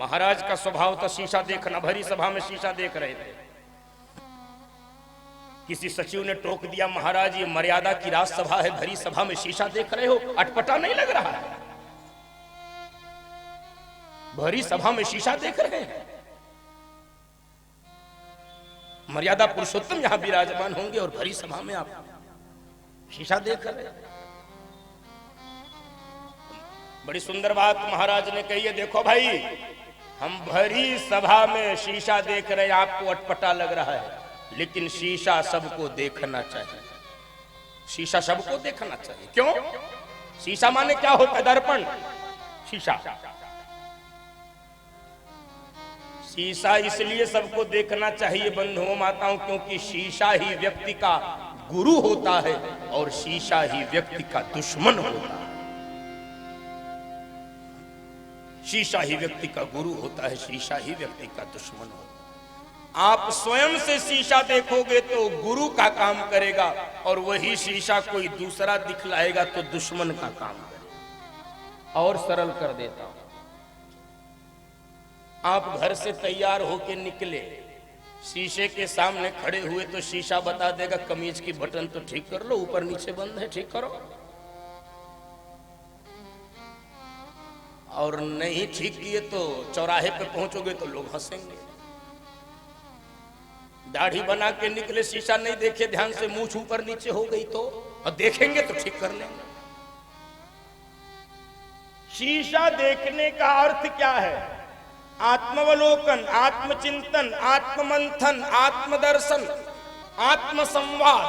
महाराज का स्वभाव था शीशा देखना। भरी सभा में शीशा देख रहे थे। किसी सचिव ने टोक दिया, महाराज ये मर्यादा की राजसभा है, भरी सभा में शीशा देख रहे हो, अटपटा नहीं लग रहा है? भरी सभा में शीशा देख रहे हैं। मर्यादा पुरुषोत्तम यहां विराजमान होंगे और भरी सभा में आप शीशा देख रहे हैं। बड़ी सुंदर बात महाराज ने कही है, देखो भाई हम भरी सभा में शीशा देख रहे हैं, आपको अटपटा लग रहा है, लेकिन शीशा सबको देखना चाहिए। शीशा सबको देखना चाहिए। क्यों? शीशा माने क्या होता है? दर्पण। शीशा शीशा इसलिए सबको देखना चाहिए बंधुओं माताओं, क्योंकि शीशा ही व्यक्ति का गुरु होता है और शीशा ही व्यक्ति का दुश्मन होता है। शीशा ही व्यक्ति का गुरु होता है, शीशा ही व्यक्ति का दुश्मन होता है। आप स्वयं से शीशा देखोगे तो गुरु का काम करेगा, और वही शीशा कोई दूसरा दिखलाएगा तो दुश्मन का काम करेगा। और सरल कर देता हूं, आप घर से तैयार होके निकले, शीशे के सामने खड़े हुए तो शीशा बता देगा कमीज की बटन तो ठीक कर लो, ऊपर नीचे बंद है, ठीक करो। और नहीं ठीक किए तो चौराहे पे पहुंचोगे तो लोग हंसेंगे। दाढ़ी बना के निकले, शीशा नहीं देखे ध्यान से, मूंछ ऊपर नीचे हो गई तो, और देखेंगे तो ठीक कर लेंगे। शीशा देखने का अर्थ क्या है? आत्मावलोकन, आत्मचिंतन, आत्ममंथन, आत्मदर्शन, आत्मसंवाद।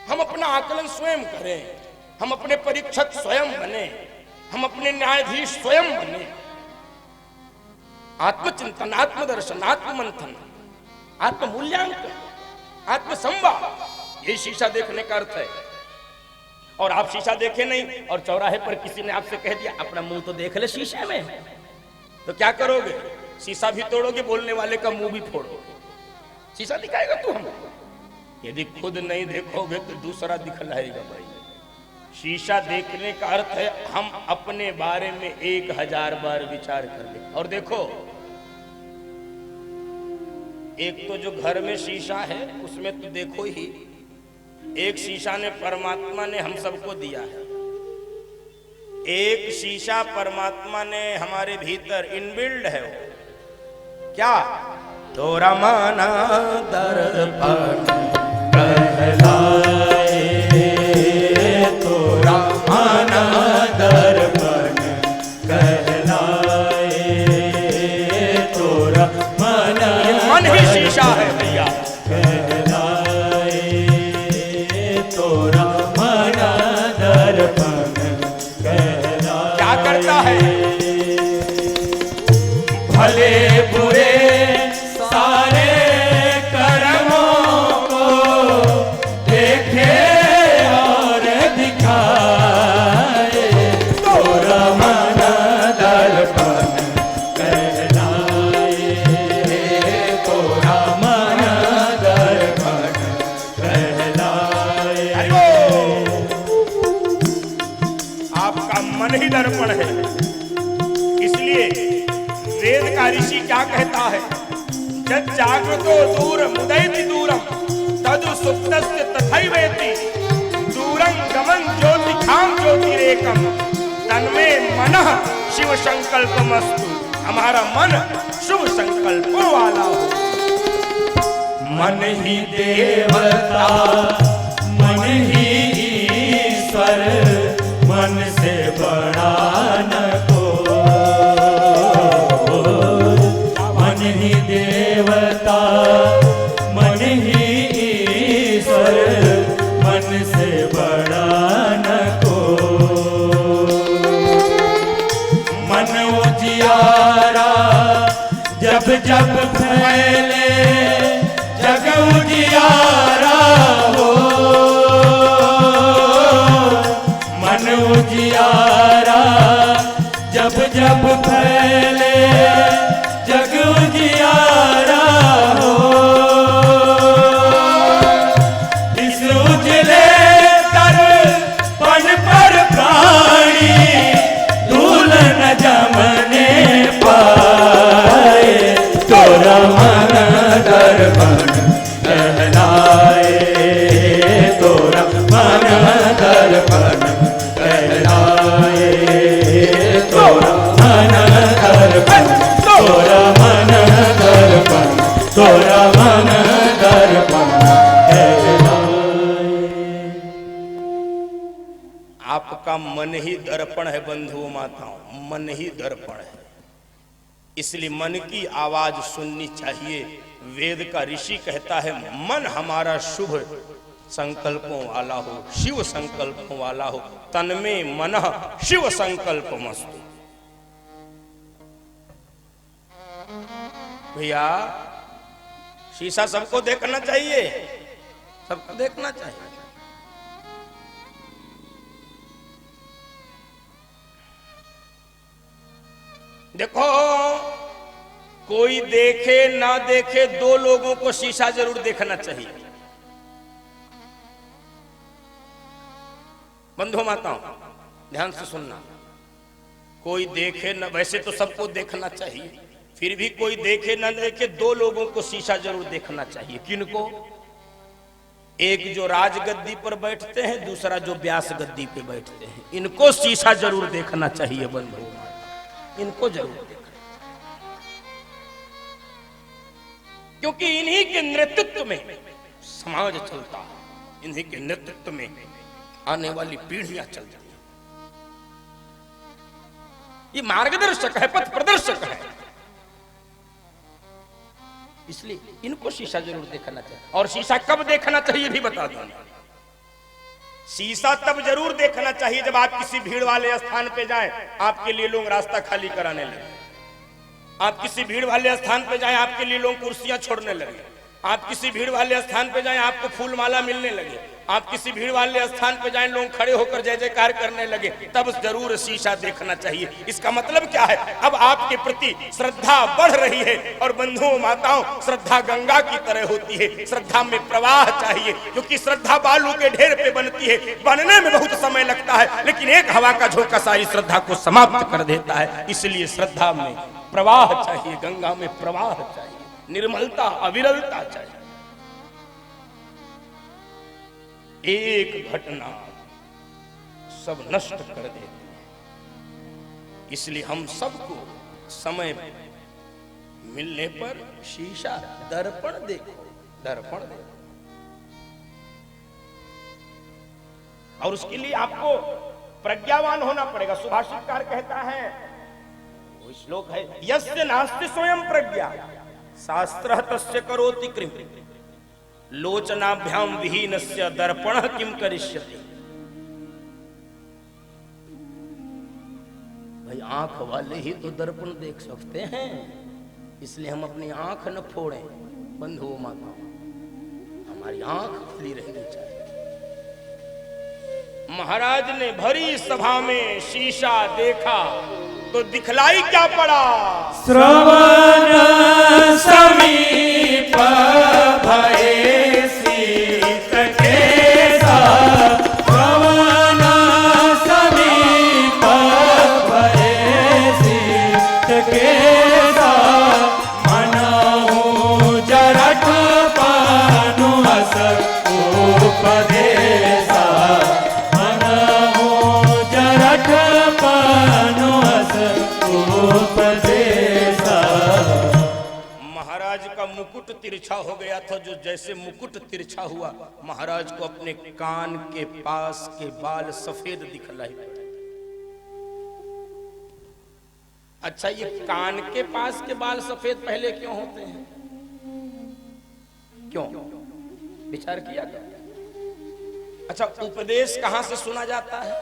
हम अपना आकलन स्वयं करें, हम अपने परीक्षक स्वयं बने, हम अपने न्यायाधीश स्वयं बने। आत्मचिंतन, आत्मदर्शन, आत्ममंथन, आत्ममूल्यांकन, आत्मसंवाद, ये शीशा देखने का अर्थ है। और आप शीशा देखे नहीं और चौराहे पर किसी ने आपसे कह दिया अपना मुंह तो देख ले शीशे में, तो क्या करोगे? शीशा भी तोड़ोगे, बोलने वाले का मुंह भी फोड़ोगे। शीशा दिखाएगा तू हमको? यदि खुद नहीं देखोगे तो दूसरा दिखलाएगा। भाई शीशा देखने का अर्थ है हम अपने बारे में 1000 बार विचार कर ले। और देखो, एक तो जो घर में शीशा है उसमें तो देखो ही, एक शीशा ने परमात्मा ने हम सबको दिया है। एक शीशा परमात्मा ने हमारे भीतर इनबिल्ड है। वो क्या? तोरा माना दर्पण कहलाए, तोरा माना दर्पण कहलाए, तोरा माना। मन ही शीशा है भैया। क्या करता है? भले बुरे सारे कर्मों को देखे और दिखाए, तोरा मन दर्पण कहलाए, तोरा मन दर्पण कहलाए। आपका मन ही दर्पण है। इसलिए वेद का ऋषि क्या कहता है? जब जागृतो दूर मुदयति दूरम तदु सुप्तस्य तथैवेति, दूरं गमन ज्योतिखाम ज्योतिरेकम तन्मे मनः शिव संकल्पमस्तु। हमारा मन शुभ संकल्पों वाला हो। मन ही देवता, मन ही ईश्वर, मन से बड़ा न को। मन ही देवता, मन ही ईश्वर, मन से बड़ा न को। मन उजियारा जब जब फैले, जग उजियारा हो। उजियारा जब जब फैले, जग उजियारा हो। इस उजले दर्पण पर प्राणी धूल न जा दर्पण है बंधुओं माताओं, मन ही दर्पण है। इसलिए मन की आवाज सुननी चाहिए। वेद का ऋषि कहता है मन हमारा शुभ संकल्पों वाला हो, शिव संकल्पों वाला हो, तन में मन शिव संकल्प मस्तु। भैया शीशा सबको देखना चाहिए, सबको देखना चाहिए। देखो कोई देखे ना देखे, दो लोगों को शीशा जरूर देखना चाहिए। बंधु माताओं ध्यान से सुनना, कोई देखे ना, वैसे तो सबको देखना चाहिए, फिर भी कोई देखे ना देखे, दो लोगों को शीशा जरूर देखना चाहिए। किनको? एक जो राजगद्दी पर बैठते हैं, दूसरा जो व्यास गद्दी पे बैठते हैं। इनको शीशा जरूर देखना चाहिए बंधु, इनको जरूर देखना, क्योंकि इन्हीं के नेतृत्व में समाज चलता है, इन्हीं के नेतृत्व में आने वाली पीढ़ियां चलती हैं। ये मार्गदर्शक है, पथ प्रदर्शक है, इसलिए इनको शीशा जरूर देखना चाहिए। और शीशा कब देखना चाहिए भी बता दो। शीशा तब जरूर देखना चाहिए जब आप किसी भीड़ वाले स्थान पे जाएं, आपके लिए लोग रास्ता खाली कराने लगे। आप किसी भीड़ वाले स्थान पे जाएं, आपके लिए लोग कुर्सियां छोड़ने लगे। आप किसी भीड़ वाले स्थान पे जाएं, आपको फूल माला मिलने लगे। आप किसी भीड़ वाले स्थान पे जाएं, लोग खड़े होकर जय जयकार करने लगे, तब जरूर शीशा देखना चाहिए। इसका मतलब क्या है? अब आपके प्रति श्रद्धा बढ़ रही है। और बंधुओं माताओं, श्रद्धा गंगा की तरह होती है, श्रद्धा में प्रवाह चाहिए, क्योंकि श्रद्धा बालू के ढेर पे बनती है, बनने में बहुत समय लगता है, लेकिन एक हवा का झोंका सारी श्रद्धा को समाप्त कर देता है। इसलिए श्रद्धा में प्रवाह चाहिए, गंगा में प्रवाह चाहिए, निर्मलता अविरलता चाहिए। एक घटना सब नष्ट कर देती है। इसलिए हम सबको समय मिलने पर शीशा दर्पण देखो, दर्पण देखो। और उसके लिए आपको प्रज्ञावान होना पड़ेगा। सुभाषितकार कहता है, वो श्लोक है, यस्य नास्ति स्वयं प्रज्ञा शास्त्रः तस्य करोति कृम लोचनाभ्याम विहीनस्य दर्पणः किम करिष्यति। भाई आंख वाले ही तो दर्पण देख सकते हैं, इसलिए हम अपनी आंख न फोड़ें। बंधुओं माताओं, हमारी आंख खुली रहनी चाहिए। महाराज ने भरी सभा में शीशा देखा तो दिखलाई क्या पड़ा? श्रवण समीप भये शीत केसा, श्रवण समीप भये शीत केसा, मनहु जरठ पानु हस उपदेशा, मनहु जरठ पानु हस उपदेशा। महाराज का मुकुट तिरछा हो गया था, जो जैसे मुकुट तिरछा हुआ, महाराज को अपने कान के पास के बाल सफेद दिखलाई पड़े। अच्छा, ये कान के पास के बाल सफेद पहले क्यों होते हैं? क्यों? विचार किया क्या? अच्छा, उपदेश कहां से सुना जाता है?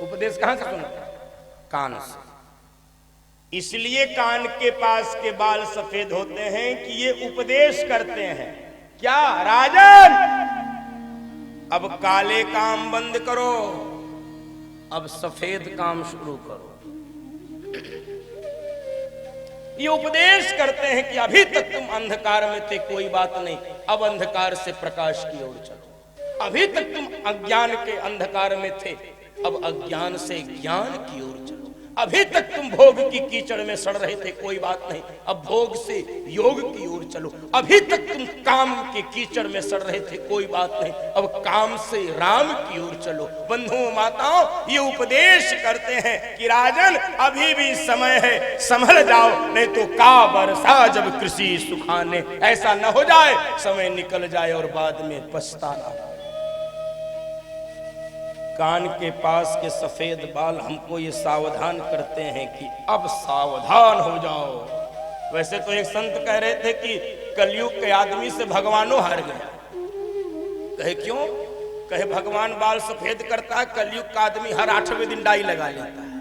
उपदेश कहां से सुना? कान से। इसलिए कान के पास के बाल सफेद होते हैं कि ये उपदेश करते हैं। क्या राजन, अब काले काम बंद करो, अब सफेद काम शुरू करो। ये उपदेश करते हैं कि अभी तक तुम अंधकार में थे, कोई बात नहीं, अब अंधकार से प्रकाश की ओर चलो। अभी तक तुम अज्ञान के अंधकार में थे, अब अज्ञान से ज्ञान की ओर चलो। अभी तक तुम भोग की कीचड़ में सड़ रहे थे, कोई बात नहीं, अब भोग से योग की ओर चलो। अभी तक तुम काम के कीचड़ में सड़ रहे थे, कोई बात नहीं, अब काम से राम की ओर चलो। बंधुओं माताओं, ये उपदेश करते हैं कि राजन अभी भी समय है, संभल जाओ, नहीं तो का बरसा जब कृषि सुखाने। ऐसा न हो जाए समय निकल जाए और बाद में पछताना। कान के पास के सफेद बाल हमको ये सावधान करते हैं कि अब सावधान हो जाओ। वैसे तो एक संत कह रहे थे कि कलयुग के आदमी से भगवानों हार गया। कहे क्यों? कहे भगवान बाल सफेद करता है, कलयुग का आदमी हर 8वें दिन डाई लगा लेता है।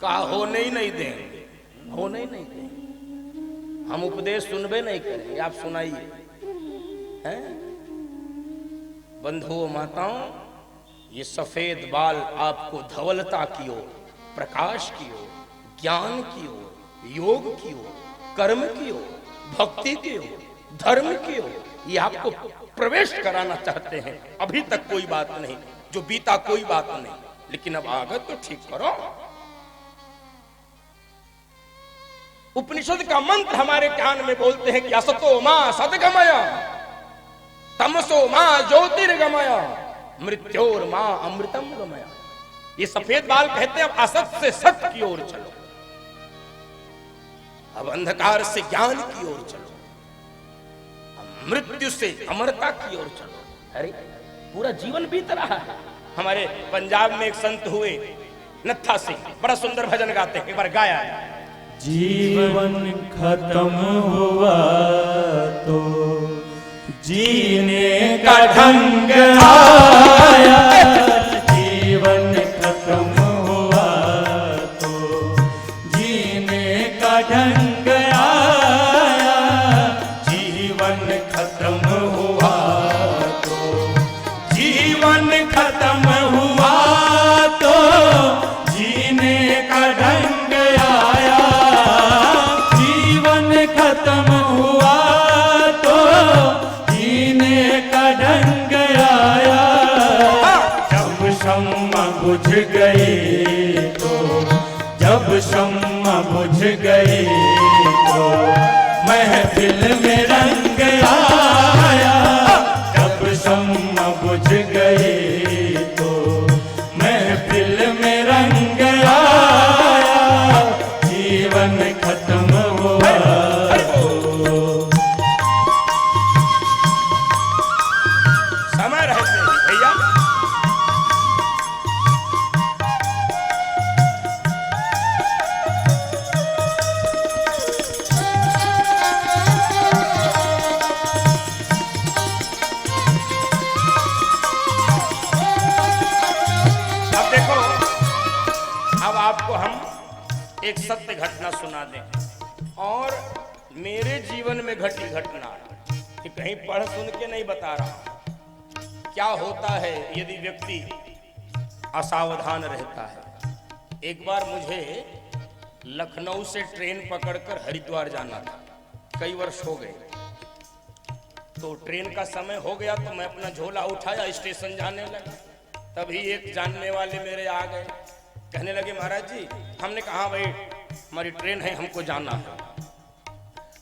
कहा होने ही नहीं देंगे, होने ही नहीं देंगे। हम उपदेश सुनबे नहीं करेंगे, आप सुनाइए। हैं बंधुओं माताओं, ये सफेद बाल आपको धवलता की ओर, प्रकाश की ओर, ज्ञान की ओर, योग की ओर, कर्म की ओर, भक्ति की ओर, धर्म की ओर ये आपको प्रवेश कराना चाहते हैं। अभी तक कोई बात नहीं, जो बीता कोई बात नहीं, लेकिन अब आगे तो ठीक करो। उपनिषद का मंत्र हमारे कान में बोलते हैं कि असतो मां सद्गमय, तमसो मां ज्योतिर्गमय, मृत्योर मां अमृतम गमय। ये सफेद बाल कहते हैं अब असत से सत्य की ओर चलो, अब अंधकार से ज्ञान की ओर चलो, अब मृत्यु से अमरता की ओर चलो। अरे पूरा जीवन बीत रहा है। हमारे पंजाब में एक संत हुए नत्था सिंह, बड़ा सुंदर भजन गाते हैं, एक बार गाया है। जीवन खत्म हुआ तो जीने का ढंग आया, जीवन खत्म हुआ तो जीने का ढंग आया, जीवन खत्म हुआ तो जीवन खत्म हुआ तो जीने का ढंग आया, जीवन खत्म हुआ तो जीने का ढंग आया। जब शम्मा बुझ गई तो, जब शम्मा बुझ गई तो महफिल में रंग आया, जब शम्मा बुझ गई तो महफिल में रंग आया, जीवन खत्म हुआ तो। समय रहते ही भैया अब देखो, अब आपको हम एक सत्य घटना सुना दें, और मेरे जीवन में घटी घटना, कि कहीं पढ़ सुन के नहीं बता रहा। क्या होता है यदि व्यक्ति असावधान रहता है। एक बार मुझे लखनऊ से ट्रेन पकड़कर हरिद्वार जाना था, कई वर्ष हो गए। तो ट्रेन का समय हो गया तो मैं अपना झोला उठाया, स्टेशन जाने लगा। तभी एक जानने वाले मेरे आ गए, कहने लगे महाराज जी। हमने कहा भाई हमारी ट्रेन है, हमको जाना है।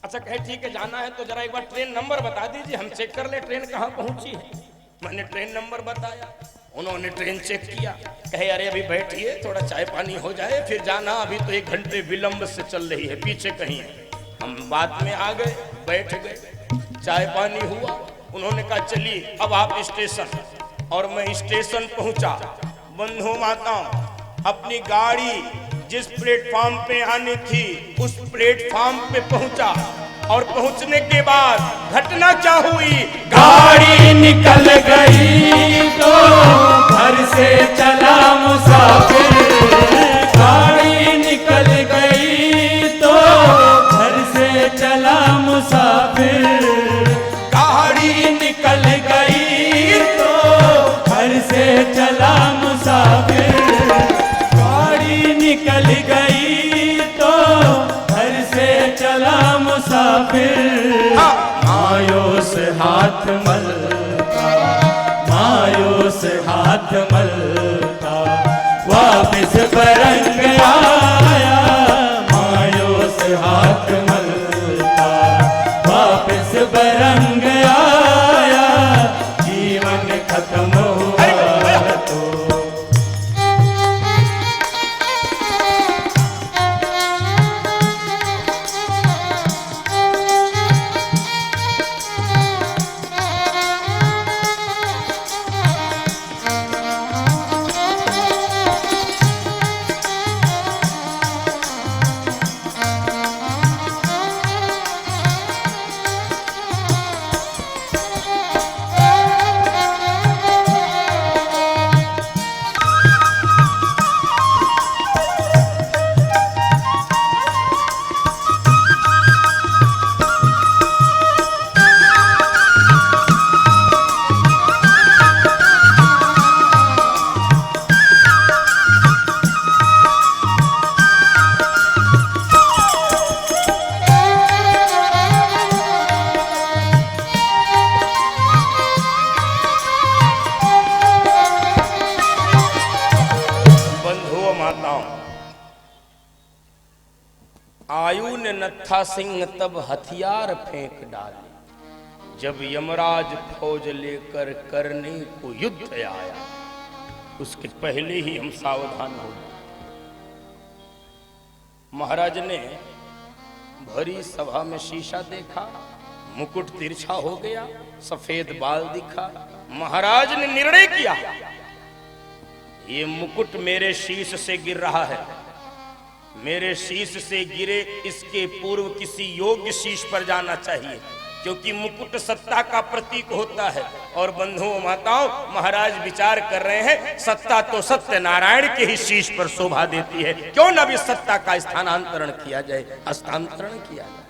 अच्छा कहे ठीक है जाना है तो जरा एक बार ट्रेन नंबर बता दीजिए, हम चेक कर ले ट्रेन कहाँ पहुंची है। मैंने ट्रेन नंबर बताया, उन्होंने ट्रेन चेक किया, कहे अरे अभी बैठिए थोड़ा चाय पानी हो जाए फिर जाना, अभी तो 1 घंटे विलंब से चल रही है, पीछे कहीं है। हम बाद में आ गए, बैठ गए, चाय पानी हुआ। उन्होंने कहा चलिए अब आप स्टेशन, और मैं स्टेशन पहुंचा। बंधु माताओं, अपनी गाड़ी जिस प्लेटफॉर्म पे आनी थी उस प्लेटफॉर्म पे पहुंचा, और पहुंचने के बाद घटना क्या हुई, गाड़ी निकल गई तो घर से चला मुसाफिर, गाड़ी निकल गई तो घर से चला मुसाफिर, गाड़ी निकल गई तो घर से चला मुसाफिर, गाड़ी निकल गई तो घर से चला मुसाफिर। मायूस हाथ मलता, मायूस हाथ मलता वापिस बरंग आया, मायूस हाथ मलता वापिस बरंग आया, जीवन खत्म हुआ तो। माताओं, आयु ने नत्था सिंह तब हथियार फेंक डाले, जब यमराज फौज लेकर करने को युद्ध आया, उसके पहले ही हम सावधान हो गए। महाराज ने भरी सभा में शीशा देखा, मुकुट तिरछा हो गया, सफेद बाल दिखा। महाराज ने निर्णय किया, ये मुकुट मेरे शीश से गिर रहा है, मेरे शीश से गिरे इसके पूर्व किसी योग्य शीश पर जाना चाहिए, क्योंकि मुकुट सत्ता का प्रतीक होता है। और बंधुओं माताओं, महाराज विचार कर रहे हैं, सत्ता तो सत्य नारायण के ही शीश पर शोभा देती है, क्यों न भी सत्ता का स्थानांतरण किया जाए, हस्तांतरण किया जाए।